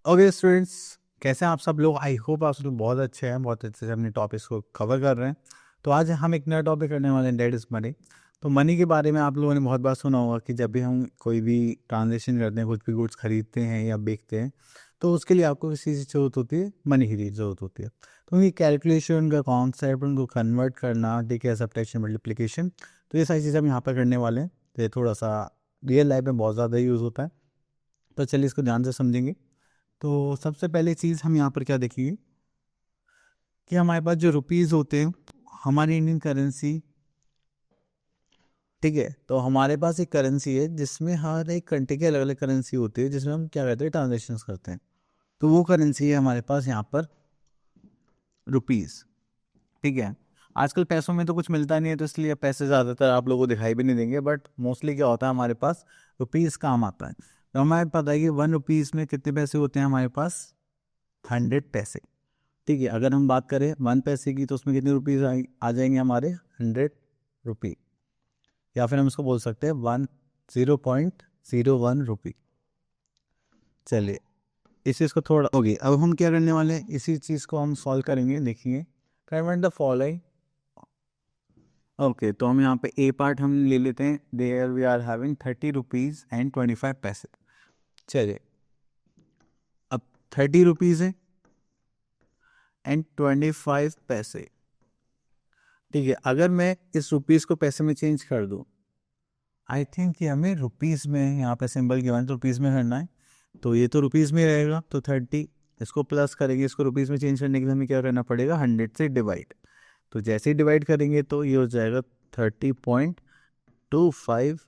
Okay students, कैसे हैं आप सब लोग। आई होप आप सब लोग बहुत अच्छे हैं, बहुत अच्छे से अपने टॉपिक्स को कवर कर रहे हैं। तो आज हम एक नया टॉपिक करने वाले हैं, डेट इज़ मनी। तो मनी के बारे में आप लोगों ने बहुत बार सुना होगा कि जब भी हम कोई भी ट्रांजेक्शन करते हैं, कुछ भी गुड्स खरीदते हैं या बेचते हैं, तो उसके लिए आपको किसी चीज़ की ज़रूरत होती है, मनी की ज़रूरत होती है। तो ये कैलकुलेशन का कॉन्सेप्ट, उनको कन्वर्ट करना, ठीक है, सब्ट्रैक्शन, मल्टीप्लिकेशन, तो ये सारी चीज़ें हम यहाँ पर करने वाले हैं। तो ये थोड़ा सा रियल लाइफ में बहुत ज़्यादा यूज़ होता है, तो चलिए इसको ध्यान से समझेंगे। तो सबसे पहले चीज़ हम यहाँ पर क्या देखेंगे कि हमारे पास जो रुपीज़ होते हैं, हमारी इंडियन करेंसी, ठीक है। तो हमारे पास एक करेंसी है जिसमें हर एक कंट्री की अलग अलग करेंसी होती है, जिसमें हम क्या करते हैं, ट्रांजेक्शन्स करते हैं। तो वो करेंसी है हमारे पास यहाँ पर रुपीज़, ठीक है। आजकल पैसों में तो कुछ मिलता नहीं है, तो इसलिए पैसे ज़्यादातर आप लोगों को दिखाई भी नहीं देंगे, बट मोस्टली क्या होता है, हमारे पास रुपीज़ काम आता है। तो हमें पता है कि 1 रुपीज़ में कितने पैसे होते हैं हमारे पास, 100 पैसे, ठीक है। अगर हम बात करें 1 पैसे की, तो उसमें कितने रुपीज़ आ जाएंगे हमारे, 100 रुपी, या फिर हम इसको बोल सकते हैं 0.01 रुपी। चलिए इस चीज़ को थोड़ा होगी। अब हम क्या करने वाले हैं, इसी चीज़ को हम सॉल्व करेंगे। देखिए, कन्वर्ट द फॉलोइंग। ओके, तो हम यहाँ पे ए पार्ट हम ले लेते हैं। There we are having 30 rupees and 25 paise. चलिए, अब 30 रुपीज़ है एंड 25 पैसे, ठीक है। अगर मैं इस रुपीज़ को पैसे में चेंज कर दूँ, आई थिंक कि हमें रुपीज़ में यहाँ पे सिंबल गिवन तो रुपीज़ में करना है, तो ये तो रुपीज़ में रहेगा। तो 30, इसको प्लस करेंगे, इसको रुपीज़ में चेंज करने के लिए हमें क्या करना पड़ेगा, 100 से डिवाइड। तो जैसे ही डिवाइड करेंगे तो ये हो जाएगा 30.25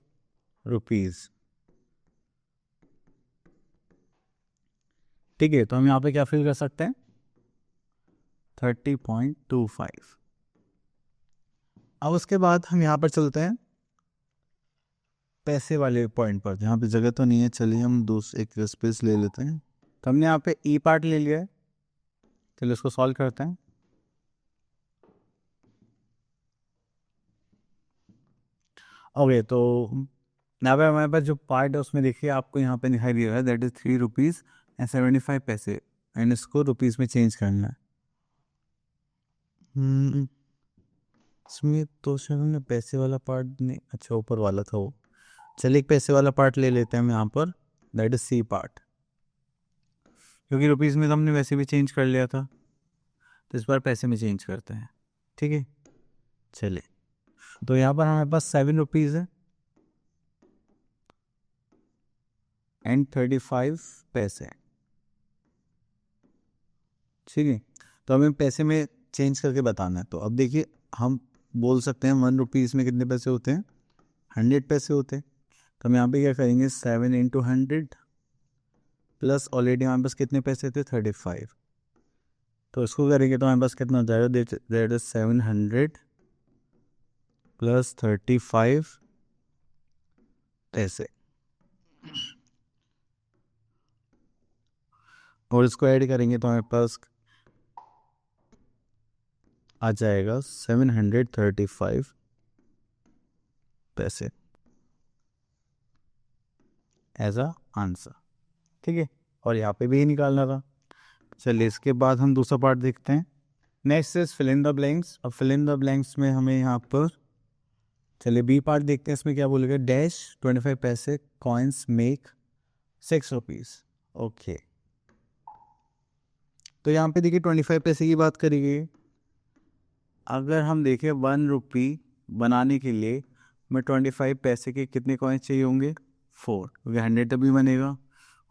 रुपीज़, ठीक है। तो हम यहाँ पे क्या फिल कर सकते हैं, 30.25। अब उसके बाद हम यहाँ पर चलते हैं पैसे वाले पॉइंट पर। यहाँ पे जगह तो नहीं है, चलिए हम एक स्पेस ले लेते हैं। तो हमने यहाँ पे ई पार्ट ले लिया है, चलिए उसको सॉल्व करते हैं। ओके, तो यहाँ पे हमारे पास जो पार्ट है उसमें देखिए आपको यहाँ पे दिखाई दे रहा है, दैट इज 3 रुपीज़ एंड 75 पैसे, एंड इसको रुपीज़ में चेंज करना है। इसमें तो शायद हमने पैसे वाला पार्ट नहीं, अच्छा ऊपर वाला था वो। चलिए एक पैसे वाला पार्ट ले लेते हैं हम यहाँ पर, दैट इज सी पार्ट, क्योंकि रुपीज़ में तो हमने वैसे भी चेंज कर लिया था, तो इस बार पैसे में चेंज करते हैं, ठीक है। चलिए, तो यहाँ पर हमारे पास 7 रुपीज़ है एंड 35 पैसे, ठीक है। तो हमें पैसे में चेंज करके बताना है। तो अब देखिए, हम बोल सकते हैं 1 रुपीज़ में कितने पैसे होते हैं, 100 पैसे होते हैं। तो हम यहाँ पे क्या करेंगे, 7 × 100 प्लस ऑलरेडी हमारे पास कितने पैसे थे, 35। तो इसको करेंगे तो हमारे पास कितना हो जाएगा, दैट इज 700 प्लस 35 पैसे, और इसको ऐड करेंगे तो हमारे पास आ जाएगा 735 पैसे एज अ आंसर, ठीक है। और यहाँ पे भी ही निकालना था। चलिए इसके बाद हम दूसरा पार्ट देखते हैं। Next is fill in the blanks. अब फिल इन द ब्लैंक्स में हमें यहाँ पर, चलिए बी पार्ट देखते हैं। इसमें क्या बोलेगा, डैश 25 पैसे कॉइन्स मेक 6 रुपीज़। ओके, तो यहाँ पे देखिए 25 पैसे की बात करी गई। अगर हम देखें 1 रुपी बनाने के लिए हमें 25 पैसे के कितने कॉइन्स चाहिए होंगे, 4, क्योंकि 100 तभी बनेगा।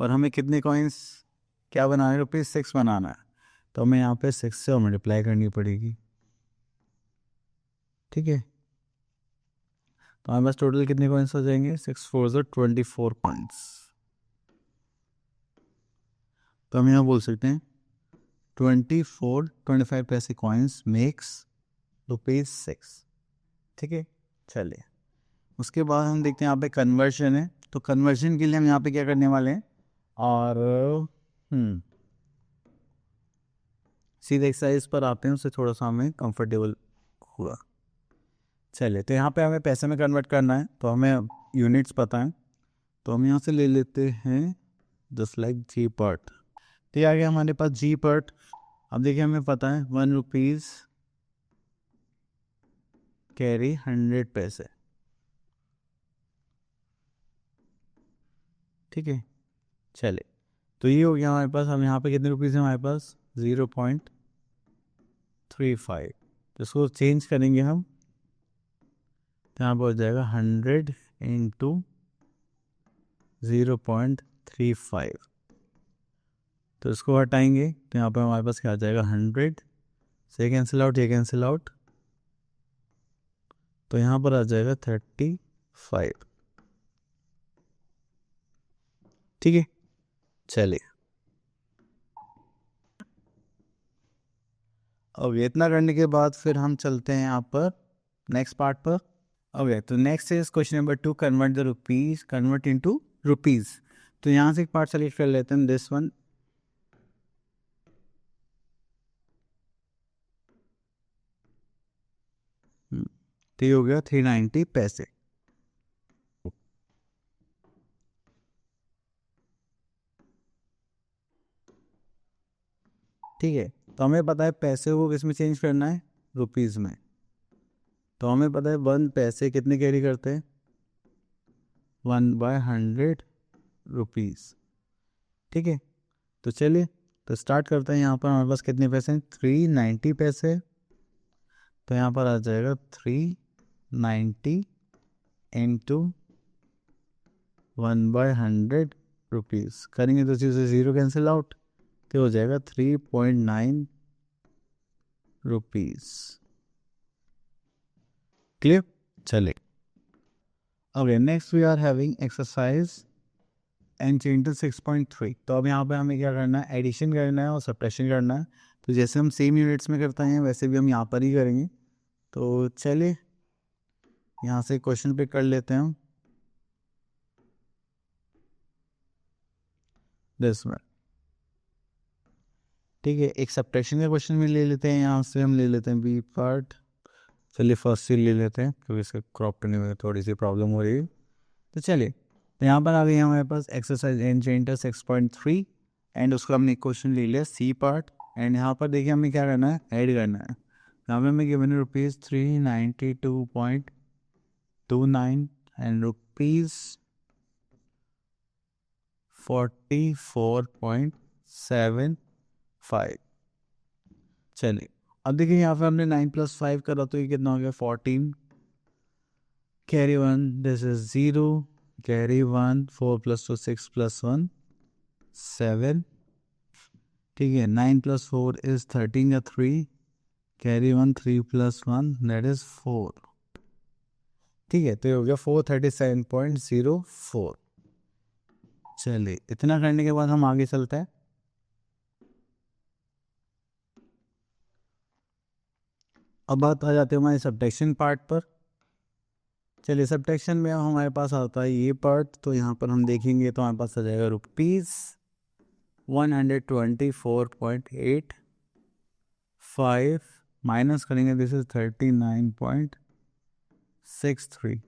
और हमें कितने कॉइन्स क्या बनाना है, ₹6 बनाना है। तो हमें यहाँ पे 6 से और मल्टीप्लाई करनी पड़ेगी, ठीक है। तो हमारे पास टोटल कितने कॉइन्स हो जाएंगे, 6 4 ज़ा 24 कॉइन्स। तो हम यहाँ बोल सकते हैं 25 पैसे कॉइन्स मेक्स ₹6, ठीक है। चलिए उसके बाद हम देखते हैं यहाँ पे कन्वर्शन है। तो कन्वर्शन के लिए हम यहाँ पे क्या करने वाले हैं, और सीधे एक्सरसाइज पर आते हैं, उससे थोड़ा सा हमें कंफर्टेबल होगा। चलिए, तो यहाँ पे हमें पैसे में कन्वर्ट करना है, तो हमें यूनिट्स पता है। तो हम यहाँ से ले लेते हैं जस्ट लाइक जी पार्ट। तो ये आ गया हमारे पास जी पार्ट। अब देखिए हमें पता है 1 रुपीज़ कैरी 100 पैसे, ठीक है। चले, तो ये हो गया हमारे पास। हम यहाँ पे कितने रुपीज़ है हमारे पास? 0.35। तो इसको चेंज करेंगे हम, तो यहाँ पर हो जाएगा 100 इंटू 0.35। तो इसको हटाएंगे तो यहाँ पर हमारे पास क्या आ जाएगा? 100 से कैंसिल आउट, ये कैंसिल आउट, तो यहाँ पर आ जाएगा 35, ठीक है। चलिए, अब इतना करने के बाद फिर हम चलते हैं यहाँ पर नेक्स्ट पार्ट पर। ओके, तो next is question number 2, convert the rupees, convert into rupees. तो यहाँ से एक पार्ट सेलेक्ट कर लेते हैं, दिस वन। तो ये हो गया 390 पैसे, ठीक है। तो हमें पता है पैसे को किस में चेंज करना है? रुपीज़ में। तो हमें पता है 1 पैसे कितने कैरी करते हैं? 1/100 रुपीज़, ठीक है। तो चलिए, तो स्टार्ट करते हैं। यहाँ पर हमारे पास कितने पैसे हैं? 390 पैसे। तो यहाँ पर आ जाएगा 390 इंटू 1/100 रुपीज़। करेंगे तो चीज़ से ज़ीरो कैंसिल आउट, तो हो जाएगा 3.9 रुपीज़, क्लियर। चले, okay, next we are having exercise एन चेंज टू 6.3। तो अब यहाँ पे हमें क्या करना है? एडिशन करना है और सब्ट्रैक्शन करना है। तो जैसे हम सेम यूनिट्स में करते हैं वैसे भी हम यहाँ पर ही करेंगे। तो चलिए, यहाँ से क्वेश्चन पिक कर लेते हैं हम, दिस में, ठीक है। एक सब्ट्रैक्शन का क्वेश्चन भी ले लेते हैं, यहाँ से हम ले लेते हैं बी पार्ट। चलिए फर्स्ट से ले लेते हैं क्योंकि इसका क्रॉप करने में थोड़ी सी प्रॉब्लम हो रही है। तो चलिए, तो यहाँ पर आ गई हमारे पास एक्सरसाइज एन चेंज 6.3 एंड उसको हमने क्वेश्चन ले लिया सी पार्ट। एंड यहाँ पर देखिए हमें क्या करना है? ऐड करना है। यहाँ पे हमें गिवन है रुपीज़ 392.29 एंड रुपीज़ 44.75। चलिए, अब देखिए यहाँ पे हमने 9 + 5 करा तो ये कितना हो गया? 14। कैरी 1, दिस इज 0, कैरी 1, 4 + 2 6 + 1 7, ठीक है। 9 + 4 इज 13 या 3, कैरी 1, 3 + 1 दैट इज 4, ठीक है। तो ये हो गया 437.04। चलिए, इतना करने के बाद हम आगे चलते हैं। अब बात आ जाती है हमारे सब्ट्रैक्शन पार्ट पर। चलिए, सब्ट्रैक्शन में हमारे पास आता है ये पार्ट। तो यहाँ पर हम देखेंगे तो हमारे पास आ जाएगा रुपीज़ 124.85 माइनस करेंगे, दिस इज 39.63,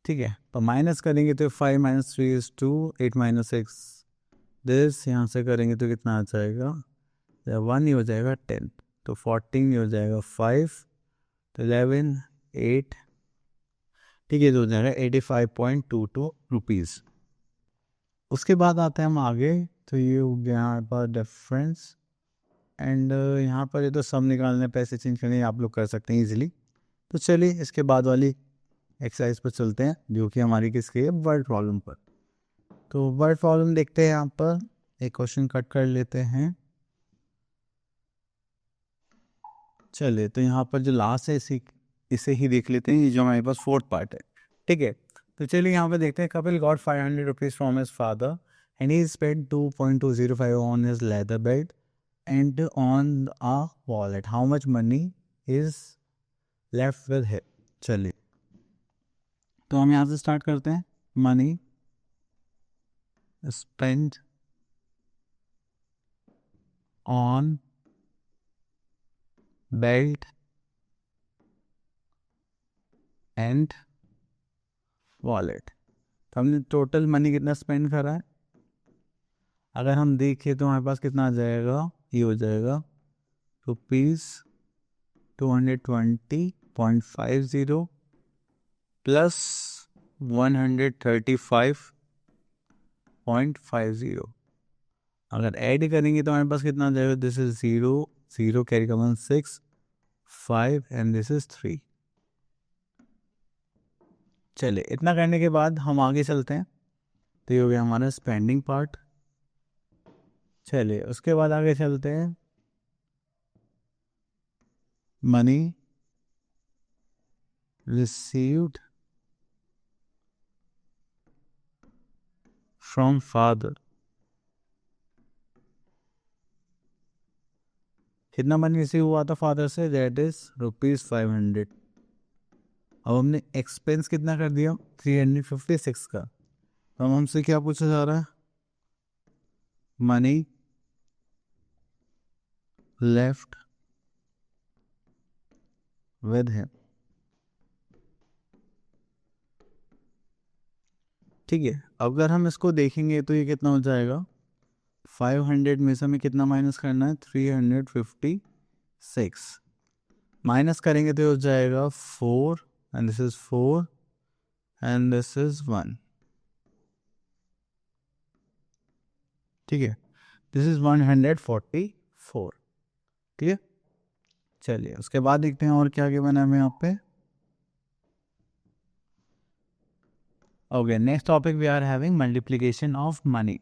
ठीक है। तो माइनस करेंगे तो 5 - 3 इज 2, 8 - 6 दिस, यहाँ से करेंगे तो कितना आ जाएगा? 1 ही हो जाएगा 10, तो 14 ही हो जाएगा 5, तो 11 8, ठीक है। तो हो जाएगा 85.22 रुपीज़। उसके बाद आते हैं हम आगे। तो ये हो गया यहाँ पर डिफरेंस एंड यहाँ पर ये तो सम निकालने, पैसे चेंज करने आप लोग कर सकते हैं इजीली। तो चलिए इसके बाद वाली एक्सरसाइज पर चलते हैं जो कि हमारी किसकी है? वर्ड प्रॉब्लम पर। तो वर्ड प्रॉब्लम देखते हैं। यहाँ पर एक क्वेश्चन कट कर लेते हैं। चलिए, तो यहाँ पर जो लास्ट है इसे ही देख लेते हैं, ये जो हमारे पास फोर्थ पार्ट है, ठीक है। तो चलिए यहाँ पे देखते हैं। Kapil got 500 rupees from his father and he spend 2.205 on his leather bed and on a wallet. How much money is left with him? चलिए, तो हम यहाँ से स्टार्ट करते हैं। Money spent on belt and wallet। तो हमने टोटल मनी कितना स्पेंड करा है? अगर हम देखें तो हमारे पास कितना आ जाएगा, ये हो जाएगा ₹220.50 प्लस 135.50। अगर ऐड करेंगे तो हमारे पास कितना आ जाएगा, this is 0, 0 carry common 6, 5 and this is 3। चलिए इतना करने के बाद हम आगे चलते हैं। तो ये हो गया हमारा स्पेंडिंग पार्ट। चलिए उसके बाद आगे चलते हैं, मनी रिसीव्ड फ्रॉम फादर। कितना मनी रिसीव हुआ था फादर से, दैट इज ₹500। अब हमने एक्सपेंस कितना कर दिया, 356 का। तो हमसे क्या पूछा जा रहा है, मनी लेफ्ट विद हिम। ठीक है, अगर हम इसको देखेंगे तो ये कितना हो जाएगा, 500 में से हमें कितना माइनस करना है, 356 माइनस करेंगे तो हो जाएगा 4 and this is 4 and this is 1। ठीक है, दिस इज 144। ठीक है, चलिए उसके बाद देखते हैं और क्या क्या बना हमें यहाँ पे। Okay, next topic we are having multiplication of money.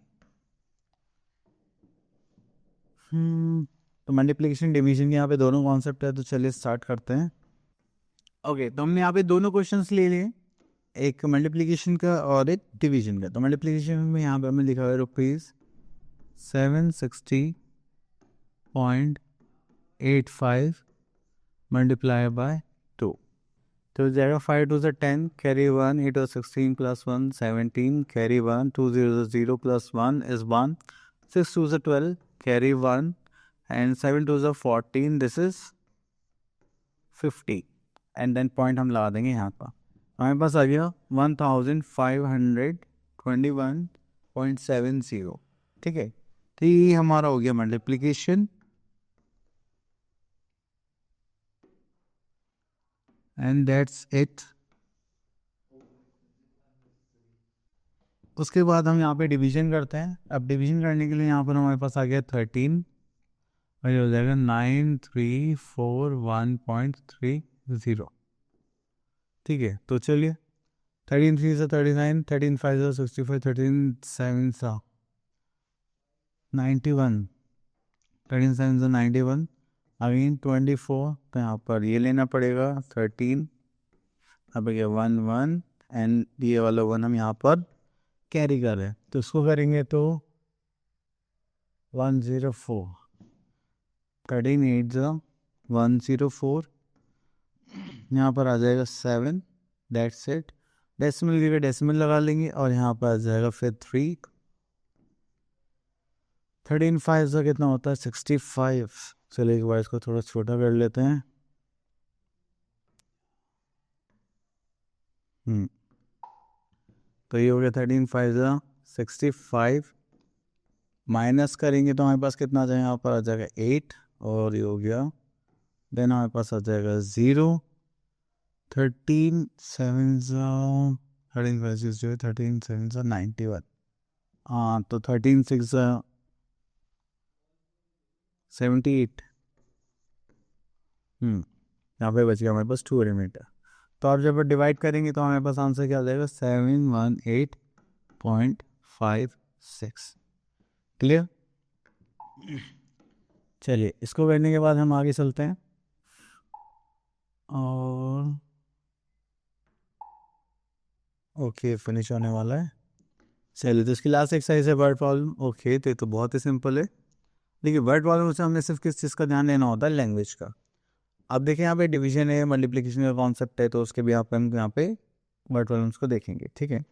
तो मल्टीप्लिकेशन डिवीजन के यहाँ पे दोनों कॉन्सेप्ट है, तो चलिए स्टार्ट करते हैं। ओके, तो हमने यहाँ पे दोनों क्वेश्चंस ले लिए, एक मल्टीप्लिकेशन का और एक डिवीजन का। तो मल्टीप्लिकेशन में यहाँ पे हमें लिखा हुआ है ₹760.85 मल्टीप्लाई बाय 2। तो हो जाएगा 5 2 10 कैरी 1, 8 और 16 plus 1 17 carry 1, 2 0 0 plus 1 is 1, 6 2 12 carry 1 and 7 2 14, this is 50 and then point हम लगा देंगे यहाँ पर। हमारे पास आ गया 1521.70। ठीक है, तो ये हमारा हो गया मल्टीप्लिकेशन एंड दैट्स इट। उसके बाद हम यहाँ पे डिवीजन करते हैं। अब डिवीजन करने के लिए यहाँ पर हमारे पास आ गया 13 और ये हो जाएगा 9341.30। ठीक है, तो चलिए 13 3 से 39, 13 5 से 65, 13 7 सा 91, 13 7 से 91, अगेन 24। तो यहाँ पर ये लेना पड़ेगा 13, अब गया 1 1 एंड ये वाला 1 हम यहाँ पर कैरी कर रहे हैं, तो इसको करेंगे तो 104, 13 8 104, यहाँ पर आ जाएगा 7, दैट्स इट। डेसिमल की डेसिमल लगा लेंगे और यहाँ पर आ जाएगा फिर 3, 13 5 का कितना होता है 65। चलिए एक बार इसको थोड़ा छोटा कर लेते हैं। तो ये हो गया 13 5 65, माइनस करेंगे तो हमारे पास कितना आ जाएगा, यहाँ पर आ जाएगा 8 और ये हो गया, देन हमारे पास आ जाएगा 0, 13 7 13 5 जो है 13 7 91। हाँ, तो 13 6 78। यहाँ पे बच गया हमारे पास 2 एलिमेंट। तो आप जब डिवाइड करेंगे तो हमारे पास आंसर क्या आ जाएगा, 718.56। क्लियर। चलिए इसको करने के बाद हम आगे चलते हैं और ओके फिनिश होने वाला है। चलिए तो इसकी लास्ट एक्सरसाइज है वर्ड प्रॉब्लम। ओके, तो ये तो बहुत ही सिंपल है। देखिए वर्ड प्रॉब्लम से हमने सिर्फ किस चीज़ का ध्यान देना होता है, लैंग्वेज का। अब देखिए यहाँ पे डिवीजन है, मल्टीप्लिकेशन का कॉन्सेप्ट है, तो उसके भी हम यहाँ पे वर्ड प्रॉब्लम्स को देखेंगे। ठीक है,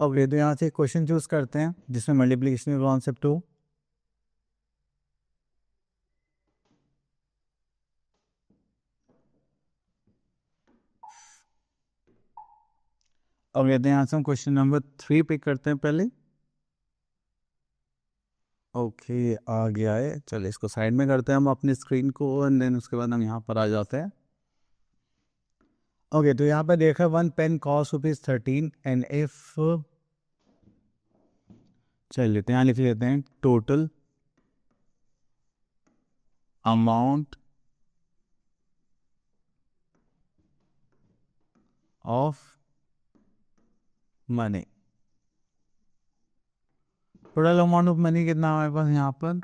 ओके, तो यहाँ से क्वेश्चन चूज करते हैं जिसमें मल्टीप्लिकेशन का कॉन्सेप्ट हो। और कहते हैं यहाँ से हम क्वेश्चन नंबर 3 पिक करते हैं पहले। ओके आ गया है, चलिए इसको साइड में करते हैं हम अपनी स्क्रीन को, एंड देन उसके बाद हम यहाँ पर आ जाते हैं। ओके, तो यहाँ पे देखा 1 पेन कॉस्ट ₹13 एंड इफ, चलिए तो यहाँ लिख लेते हैं total amount of money. Total amount of money कितना है हमारे पास यहाँ पर,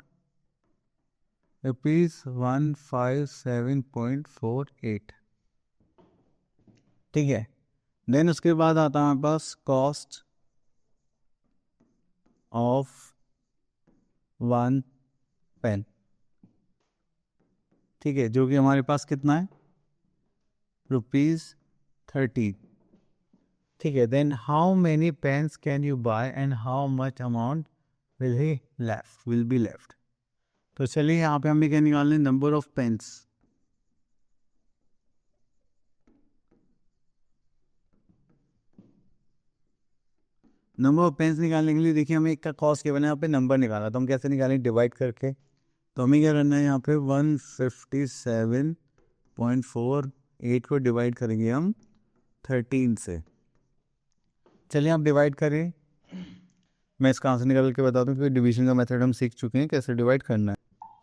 ₹157.48। ठीक है, देन उसके बाद आता है हमारे पास कॉस्ट ऑफ 1 पेन। ठीक है, जो कि हमारे पास कितना है, ₹13। ठीक है, then how many pens can you buy and how much amount will be left. तो चलिए यहाँ पे हमें क्या निकालना है, number of pens. Number of pens निकालने के लिए देखिए हमें एक का कॉस्ट केवल यहाँ पे नंबर निकालना, तो हम कैसे निकालें, डिवाइड करके। तो हमें क्या करना है, यहाँ पे 157.48 को डिवाइड करेंगे हम 13 से। चलिए आप डिवाइड करें, मैं इसका आंसर निकाल के बता दूं क्योंकि डिवीजन का मेथड हम सीख चुके हैं कैसे डिवाइड करना है।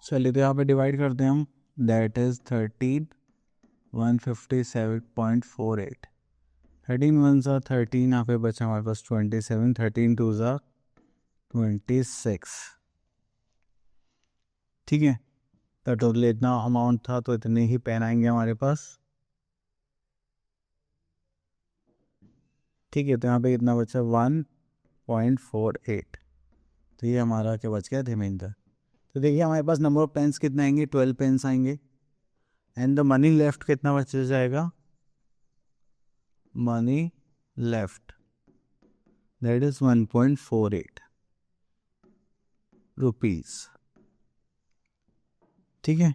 चलिए तो यहाँ पे डिवाइड करते हैं हम, दैट इज 13 157.48। 13 1 ज़ा 13, यहाँ पे बचा हमारे पास 27, 13 2 ज़ा 26। ठीक है, तो टोटल इतना अमाउंट था, तो इतने ही पेन आएंगे हमारे पास। ठीक है, तो यहाँ पे कितना बचा 1.48, तो ये हमारा क्या बच गया, रिमाइंडर। तो देखिए हमारे पास नंबर ऑफ पेन्स कितने आएंगे, 12 पेन्स आएंगे, एंड द मनी लेफ्ट कितना बच जाएगा, money left that is 1.48 rupees. ठीक है,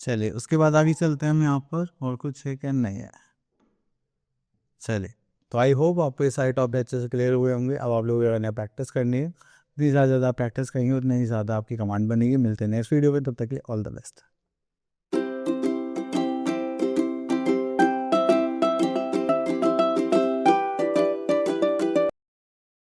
चलिए उसके बाद आगे चलते हैं हम, यहाँ पर और कुछ है क्या, नहीं है। चलिए, तो आई होप आपको ये सारे टॉपिक अच्छे से क्लियर हुए होंगे। अब आप लोगों को प्रैक्टिस करनी है, जितनी ज़्यादा प्रैक्टिस करेंगे उतनी ही ज़्यादा आपकी कमांड बनेगी। मिलते हैं नेक्स्ट वीडियो में, तब तक के लिए ऑल द बेस्ट।